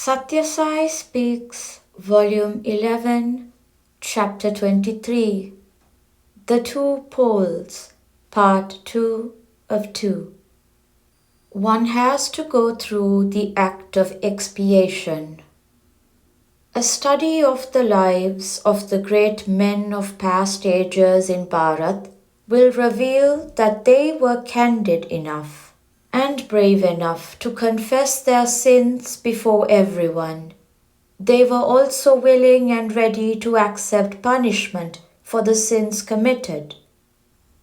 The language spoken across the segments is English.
Sathya Sai Speaks, Volume 11, Chapter 23, The Two Poles, Part 2 of 2. One has to go through the act of expiation. A study of the lives of the great men of past ages in Bharat will reveal that they were candid enough and brave enough to confess their sins before everyone. They were also willing and ready to accept punishment for the sins committed.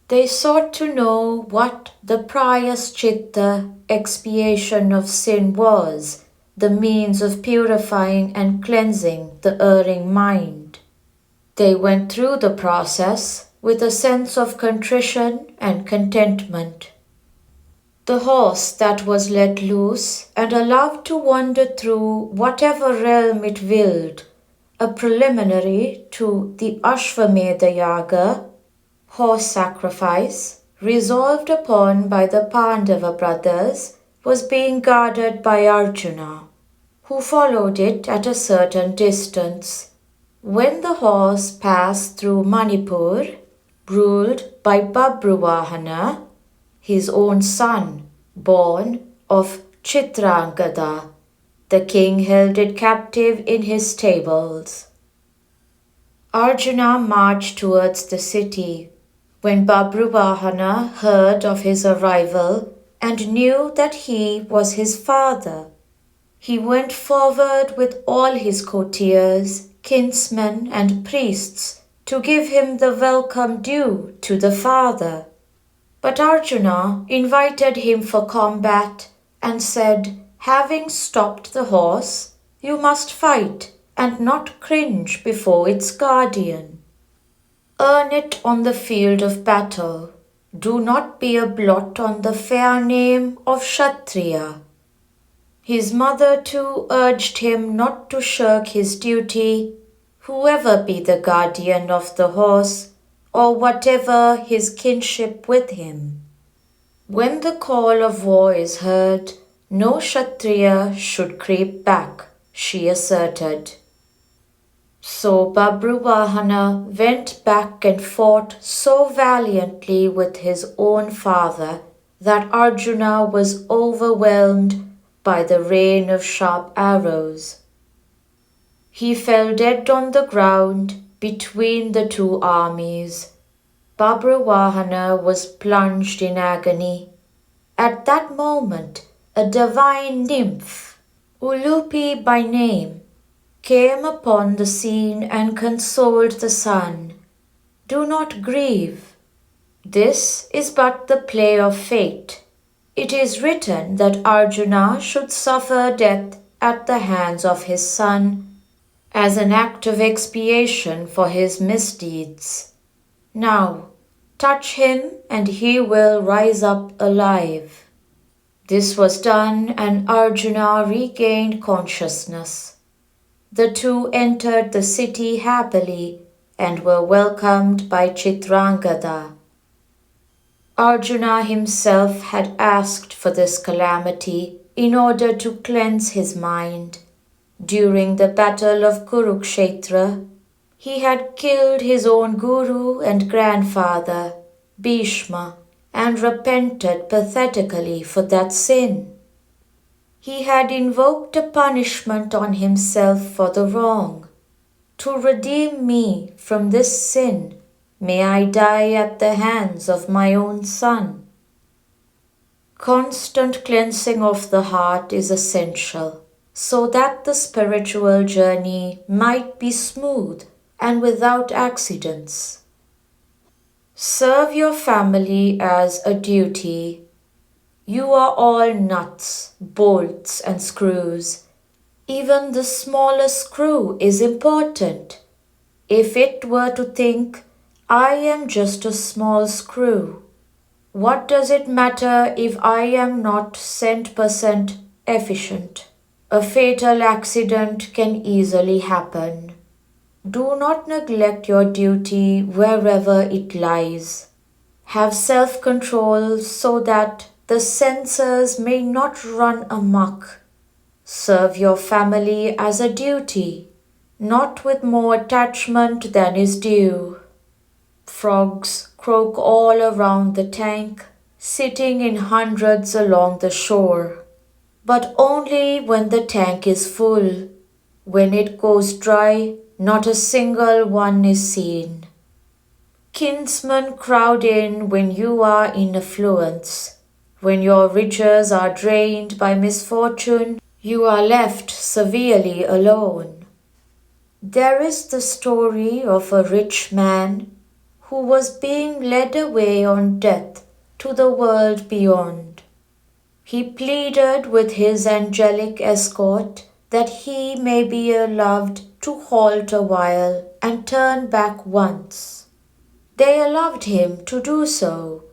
They sought to know what the prayaschitta, expiation of sin, was, the means of purifying and cleansing the erring mind. They went through the process with a sense of contrition and contentment. The horse that was let loose and allowed to wander through whatever realm it willed, a preliminary to the Ashvamedha Yaga, horse sacrifice, resolved upon by the Pandava brothers, was being guarded by Arjuna, who followed it at a certain distance. When the horse passed through Manipur, ruled by Babruvahana, his own son, born of Chitrangada, the king held it captive in his stables. Arjuna marched towards the city. When Babruvahana heard of his arrival and knew that he was his father, he went forward with all his courtiers, kinsmen, and priests to give him the welcome due to the father. But Arjuna invited him for combat and said, having stopped the horse, you must fight and not cringe before its guardian. Earn it on the field of battle. Do not be a blot on the fair name of Kshatriya. His mother too urged him not to shirk his duty, whoever be the guardian of the horse, or whatever his kinship with him. When the call of war is heard, no Kshatriya should creep back, she asserted. So Babruvahana went back and fought so valiantly with his own father that Arjuna was overwhelmed by the rain of sharp arrows. He fell dead on the ground between the two armies. Babruvahana was plunged in agony. At that moment, a divine nymph, Ulupi by name, came upon the scene and consoled the son. Do not grieve. This is but the play of fate. It is written that Arjuna should suffer death at the hands of his son as an act of expiation for his misdeeds. Now, touch him and he will rise up alive. This was done and Arjuna regained consciousness. The two entered the city happily and were welcomed by Chitrangada. Arjuna himself had asked for this calamity in order to cleanse his mind. During the battle of Kurukshetra, he had killed his own guru and grandfather, Bhishma, and repented pathetically for that sin. He had invoked a punishment on himself for the wrong. To redeem me from this sin, may I die at the hands of my own son. Constant cleansing of the heart is essential, so that the spiritual journey might be smooth and without accidents. Serve your family as a duty. You are all nuts, bolts, and screws. Even the smallest screw is important. If it were to think, I am just a small screw, what does it matter if I am not cent% efficient? A fatal accident can easily happen. Do not neglect your duty wherever it lies. Have self-control so that the senses may not run amok. Serve your family as a duty, not with more attachment than is due. Frogs croak all around the tank, sitting in hundreds along the shore. But only when the tank is full. When it goes dry, not a single one is seen. Kinsmen crowd in when you are in affluence. When your riches are drained by misfortune, you are left severely alone. There is the story of a rich man who was being led away on death to the world beyond. He pleaded with his angelic escort that he may be allowed to halt a while and turn back once. They allowed him to do so.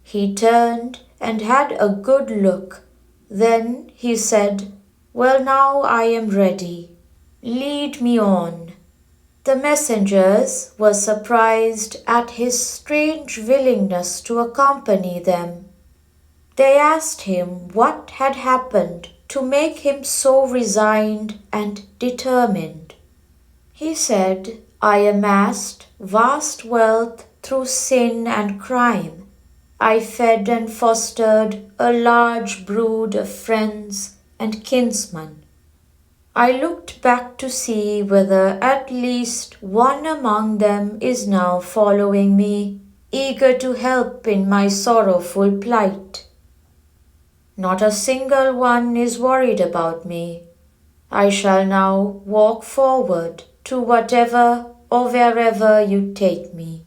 He turned and had a good look. Then he said, "Well, now I am ready. Lead me on." The messengers were surprised at his strange willingness to accompany them. They asked him what had happened to make him so resigned and determined. He said, "I amassed vast wealth through sin and crime. I fed and fostered a large brood of friends and kinsmen. I looked back to see whether at least one among them is now following me, eager to help in my sorrowful plight. Not a single one is worried about me. I shall now walk forward to whatever or wherever you take me."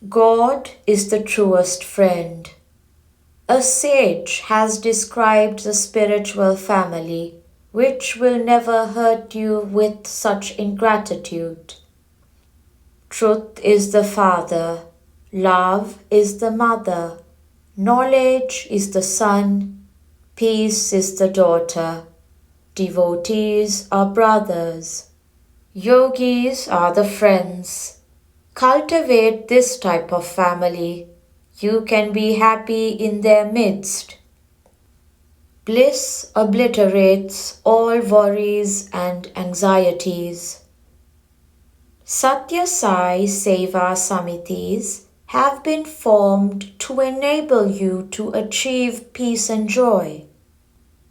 God is the truest friend. A sage has described the spiritual family which will never hurt you with such ingratitude. Truth is the father, love is the mother, knowledge is the son, peace is the daughter, devotees are brothers, yogis are the friends. Cultivate this type of family. You can be happy in their midst. Bliss obliterates all worries and anxieties. Sathya Sai Seva Samitis have been formed to enable you to achieve peace and joy.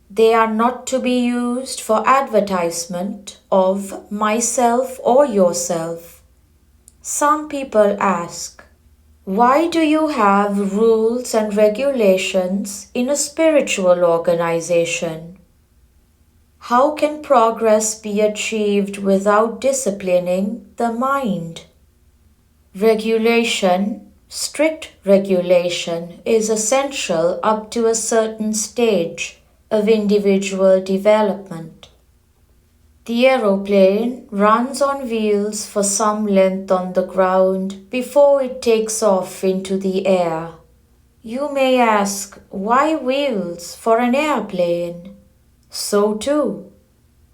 They are not to be used for advertisement of myself or yourself. Some people ask, "Why do you have rules and regulations in a spiritual organization? How can progress be achieved without disciplining the mind?" Regulation, strict regulation, is essential up to a certain stage of individual development. The aeroplane runs on wheels for some length on the ground before it takes off into the air. You may ask, why wheels for an airplane? So too,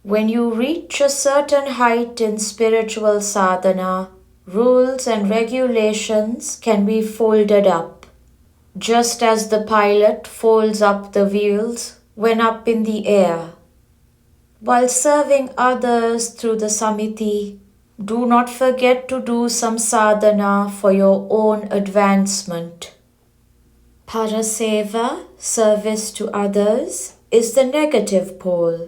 when you reach a certain height in spiritual sadhana, rules and regulations can be folded up, just as the pilot folds up the wheels when up in the air. While serving others through the samiti, do not forget to do some sadhana for your own advancement. Paraseva, service to others, is the negative pole.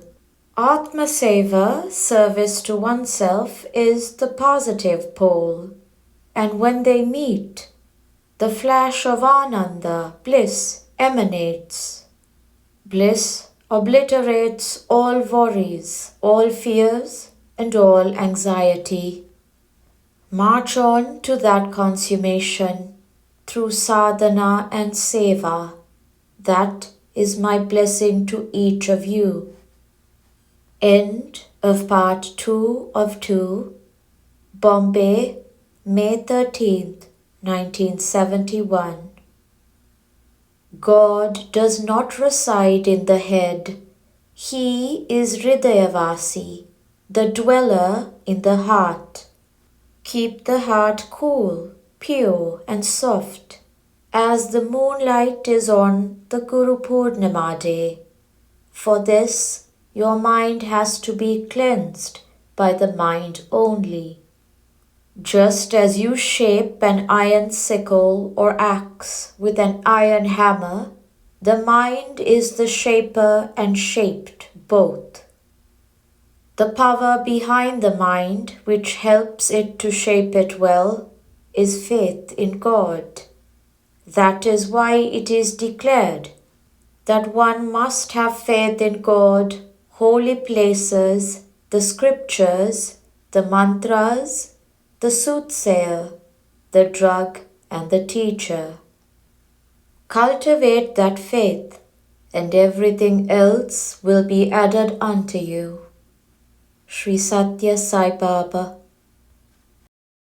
Atma Seva, service to oneself, is the positive pole. And when they meet, the flash of Ananda, bliss, emanates. Bliss obliterates all worries, all fears, and all anxiety. March on to that consummation through sadhana and seva. That is my blessing to each of you. End of part 2 of 2, Bombay, May 13th, 1971. God does not reside in the head. He is Hridayavasi, the dweller in the heart. Keep the heart cool, pure and soft, as the moonlight is on the Guru Purnima day. For this, your mind has to be cleansed by the mind only. Just as you shape an iron sickle or axe with an iron hammer, the mind is the shaper and shaped both. The power behind the mind, which helps it to shape it well, is faith in God. That is why it is declared that one must have faith in God, holy places, the scriptures, the mantras, the soothsayer, the drug, and the teacher. Cultivate that faith, and everything else will be added unto you. Sri Sathya Sai Baba.